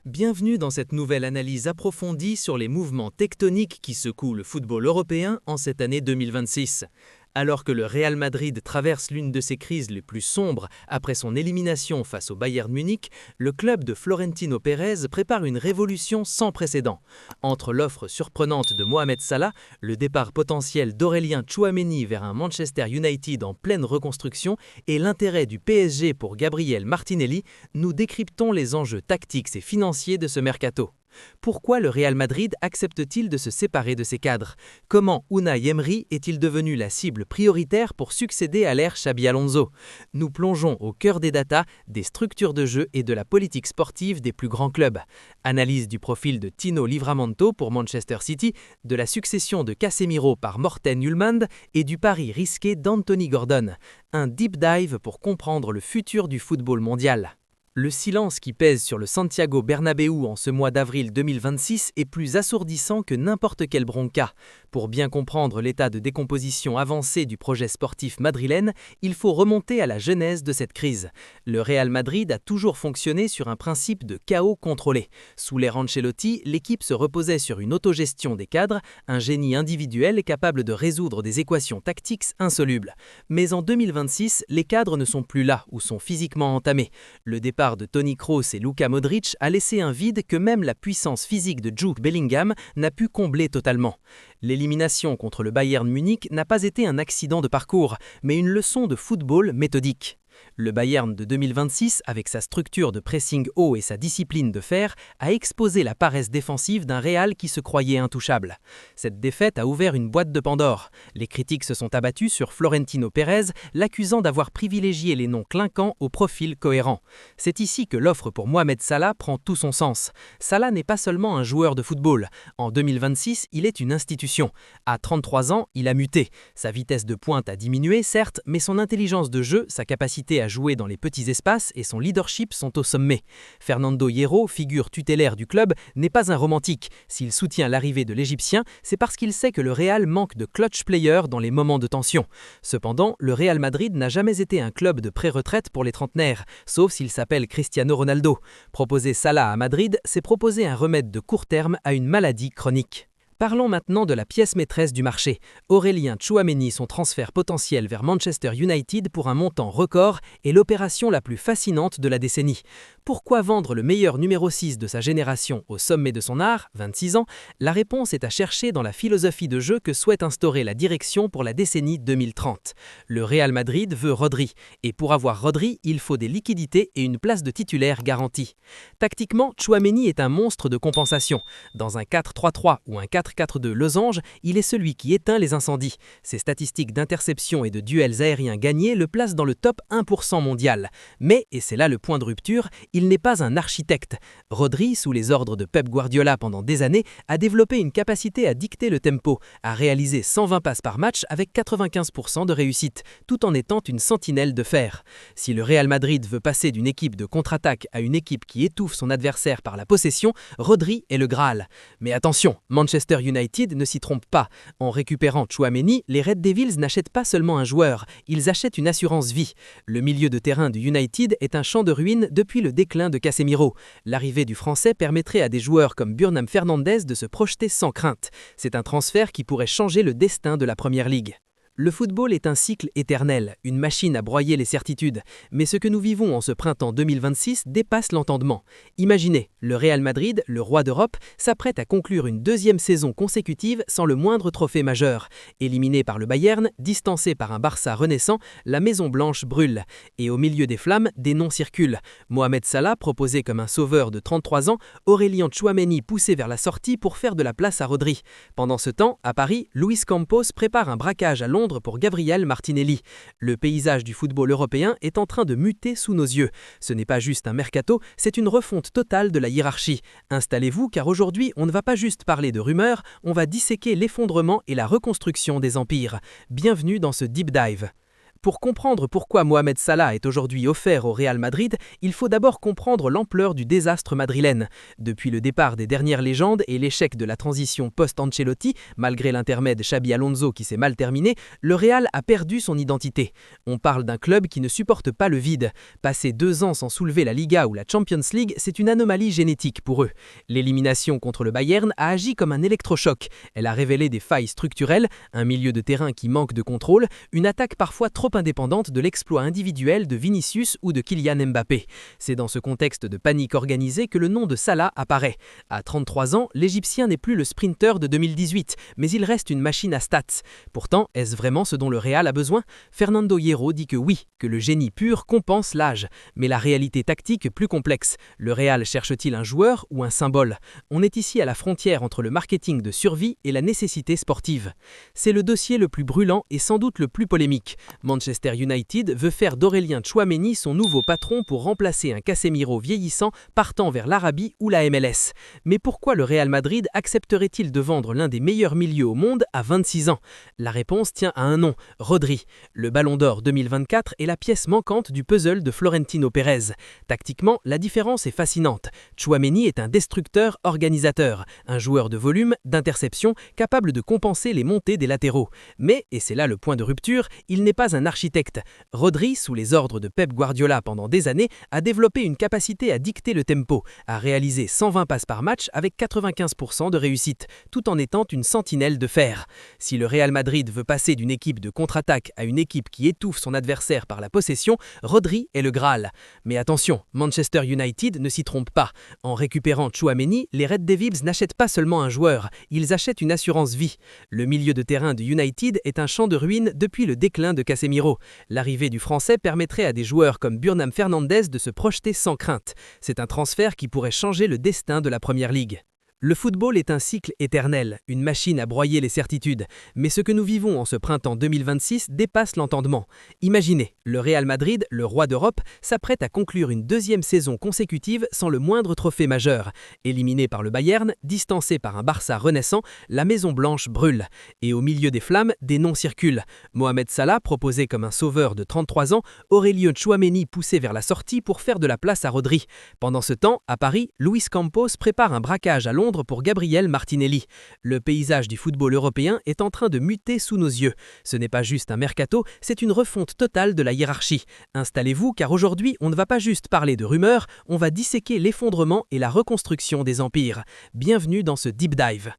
Bienvenue dans cette nouvelle analyse approfondie sur les mouvements tectoniques qui secouent le football européen en cette année 2026. Alors que le Real Madrid traverse l'une de ses crises les plus sombres après son élimination face au Bayern Munich, le club de Florentino Pérez prépare une révolution sans précédent. Entre l'offre surprenante de Mohamed Salah, le départ potentiel d'Aurélien Tchouaméni vers un Manchester United en pleine reconstruction et l'intérêt du PSG pour Gabriel Martinelli, nous décryptons les enjeux tactiques et financiers de ce mercato. Pourquoi le Real Madrid accepte-t-il de se séparer de ses cadres? Comment Unai Emery est-il devenu la cible prioritaire pour succéder à l'ère Xabi Alonso? Nous plongeons au cœur des datas, des structures de jeu et de la politique sportive des plus grands clubs. Analyse du profil de Tino Livramento pour Manchester City, de la succession de Casemiro par Morten Hjulmand et du pari risqué d'Anthony Gordon. Un deep dive pour comprendre le futur du football mondial. Le silence qui pèse sur le Santiago Bernabéu en ce mois d'avril 2026 est plus assourdissant que n'importe quel bronca. Pour bien comprendre l'état de décomposition avancé du projet sportif madrilène, il faut remonter à la genèse de cette crise. Le Real Madrid a toujours fonctionné sur un principe de chaos contrôlé. Sous l'ère Ancelotti, l'équipe se reposait sur une autogestion des cadres, un génie individuel capable de résoudre des équations tactiques insolubles. Mais en 2026, les cadres ne sont plus là ou sont physiquement entamés. Le départ de Toni Kroos et Luka Modric a laissé un vide que même la puissance physique de Jude Bellingham n'a pu combler totalement. L'élimination contre le Bayern Munich n'a pas été un accident de parcours, mais une leçon de football méthodique. Le Bayern de 2026, avec sa structure de pressing haut et sa discipline de fer, a exposé la paresse défensive d'un Real qui se croyait intouchable. Cette défaite a ouvert une boîte de Pandore. Les critiques se sont abattues sur Florentino Pérez, l'accusant d'avoir privilégié les noms clinquants au profil cohérent. C'est ici que l'offre pour Mohamed Salah prend tout son sens. Salah n'est pas seulement un joueur de football. En 2026, il est une institution. À 33 ans, il a muté. Sa vitesse de pointe a diminué, certes, mais son intelligence de jeu, sa capacité à jouer dans les petits espaces et son leadership sont au sommet. Fernando Hierro, figure tutélaire du club, n'est pas un romantique. S'il soutient l'arrivée de l'Égyptien, c'est parce qu'il sait que le Real manque de clutch player dans les moments de tension. Cependant, le Real Madrid n'a jamais été un club de pré-retraite pour les trentenaires, sauf s'il s'appelle Cristiano Ronaldo. Proposer Salah à Madrid, c'est proposer un remède de court terme à une maladie chronique. Parlons maintenant de la pièce maîtresse du marché. Aurélien Tchouaméni, son transfert potentiel vers Manchester United pour un montant record est l'opération la plus fascinante de la décennie. Pourquoi vendre le meilleur numéro 6 de sa génération au sommet de son art, 26 ans? La réponse est à chercher dans la philosophie de jeu que souhaite instaurer la direction pour la décennie 2030. Le Real Madrid veut Rodri, et pour avoir Rodri, il faut des liquidités et une place de titulaire garantie. Tactiquement, Tchouaméni est un monstre de compensation. Dans un 4-3-3 ou un 4-4-2 losange, il est celui qui éteint les incendies. Ses statistiques d'interception et de duels aériens gagnés le placent dans le top 1% mondial. Mais, et c'est là le point de rupture, il n'est pas un architecte. Rodri, sous les ordres de Pep Guardiola pendant des années, a développé une capacité à dicter le tempo, à réaliser 120 passes par match avec 95% de réussite, tout en étant une sentinelle de fer. Si le Real Madrid veut passer d'une équipe de contre-attaque à une équipe qui étouffe son adversaire par la possession, Rodri est le Graal. Mais attention, Manchester United ne s'y trompe pas. En récupérant Tchouaméni, les Red Devils n'achètent pas seulement un joueur, ils achètent une assurance vie. Le milieu de terrain du United est un champ de ruines depuis le déclin de Casemiro. L'arrivée du Français permettrait à des joueurs comme Burnham Fernandes de se projeter sans crainte. C'est un transfert qui pourrait changer le destin de la Première Ligue. Le football est un cycle éternel, une machine à broyer les certitudes. Mais ce que nous vivons en ce printemps 2026 dépasse l'entendement. Imaginez, le Real Madrid, le roi d'Europe, s'apprête à conclure une deuxième saison consécutive sans le moindre trophée majeur. Éliminé par le Bayern, distancé par un Barça renaissant, la Maison Blanche brûle. Et au milieu des flammes, des noms circulent. Mohamed Salah, proposé comme un sauveur de 33 ans, Aurélien Tchouaméni poussé vers la sortie pour faire de la place à Rodri. Pendant ce temps, à Paris, Luis Campos prépare un braquage à Londres pour Gabriel Martinelli. Le paysage du football européen est en train de muter sous nos yeux. Ce n'est pas juste un mercato, c'est une refonte totale de la hiérarchie. Installez-vous car aujourd'hui, on ne va pas juste parler de rumeurs, on va disséquer l'effondrement et la reconstruction des empires. Bienvenue dans ce deep dive. Pour comprendre pourquoi Mohamed Salah est aujourd'hui offert au Real Madrid, il faut d'abord comprendre l'ampleur du désastre madrilène. Depuis le départ des dernières légendes et l'échec de la transition post-Ancelotti, malgré l'intermède Xabi Alonso qui s'est mal terminé, le Real a perdu son identité. On parle d'un club qui ne supporte pas le vide. Passer 2 ans sans soulever la Liga ou la Champions League, c'est une anomalie génétique pour eux. L'élimination contre le Bayern a agi comme un électrochoc. Elle a révélé des failles structurelles, un milieu de terrain qui manque de contrôle, une attaque parfois trop indépendante de l'exploit individuel de Vinicius ou de Kylian Mbappé. C'est dans ce contexte de panique organisée que le nom de Salah apparaît. À 33 ans, l'Égyptien n'est plus le sprinter de 2018, mais il reste une machine à stats. Pourtant, est-ce vraiment ce dont le Real a besoin? Fernando Hierro dit que oui, que le génie pur compense l'âge. Mais la réalité tactique est plus complexe. Le Real cherche-t-il un joueur ou un symbole? On est ici à la frontière entre le marketing de survie et la nécessité sportive. C'est le dossier le plus brûlant et sans doute le plus polémique. Manchester United veut faire d'Aurélien Tchouaméni son nouveau patron pour remplacer un Casemiro vieillissant partant vers l'Arabie ou la MLS. Mais pourquoi le Real Madrid accepterait-il de vendre l'un des meilleurs milieux au monde à 26 ans? La réponse tient à un nom, Rodri. Le Ballon d'Or 2024 est la pièce manquante du puzzle de Florentino Pérez. Tactiquement, la différence est fascinante. Tchouaméni est un destructeur organisateur, un joueur de volume, d'interception, capable de compenser les montées des latéraux. Mais, et c'est là le point de rupture, il n'est pas un architecte. Rodri, sous les ordres de Pep Guardiola pendant des années, a développé une capacité à dicter le tempo, à réaliser 120 passes par match avec 95% de réussite, tout en étant une sentinelle de fer. Si le Real Madrid veut passer d'une équipe de contre-attaque à une équipe qui étouffe son adversaire par la possession, Rodri est le Graal. Mais attention, Manchester United ne s'y trompe pas. En récupérant Tchouaméni, les Red Devils n'achètent pas seulement un joueur, ils achètent une assurance vie. Le milieu de terrain de United est un champ de ruines depuis le déclin de Casemiro. L'arrivée du Français permettrait à des joueurs comme Burnham Fernandes de se projeter sans crainte. C'est un transfert qui pourrait changer le destin de la Première Ligue. Le football est un cycle éternel, une machine à broyer les certitudes. Mais ce que nous vivons en ce printemps 2026 dépasse l'entendement. Imaginez, le Real Madrid, le roi d'Europe, s'apprête à conclure une 2e saison consécutive sans le moindre trophée majeur. Éliminé par le Bayern, distancé par un Barça renaissant, la Maison Blanche brûle. Et au milieu des flammes, des noms circulent. Mohamed Salah, proposé comme un sauveur de 33 ans, Aurélien Tchouaméni poussé vers la sortie pour faire de la place à Rodri. Pendant ce temps, à Paris, Luis Campos prépare un braquage à Londres pour Gabriel Martinelli. Le paysage du football européen est en train de muter sous nos yeux. Ce n'est pas juste un mercato, c'est une refonte totale de la hiérarchie. Installez-vous car aujourd'hui, on ne va pas juste parler de rumeurs, on va disséquer l'effondrement et la reconstruction des empires. Bienvenue dans ce Deep Dive.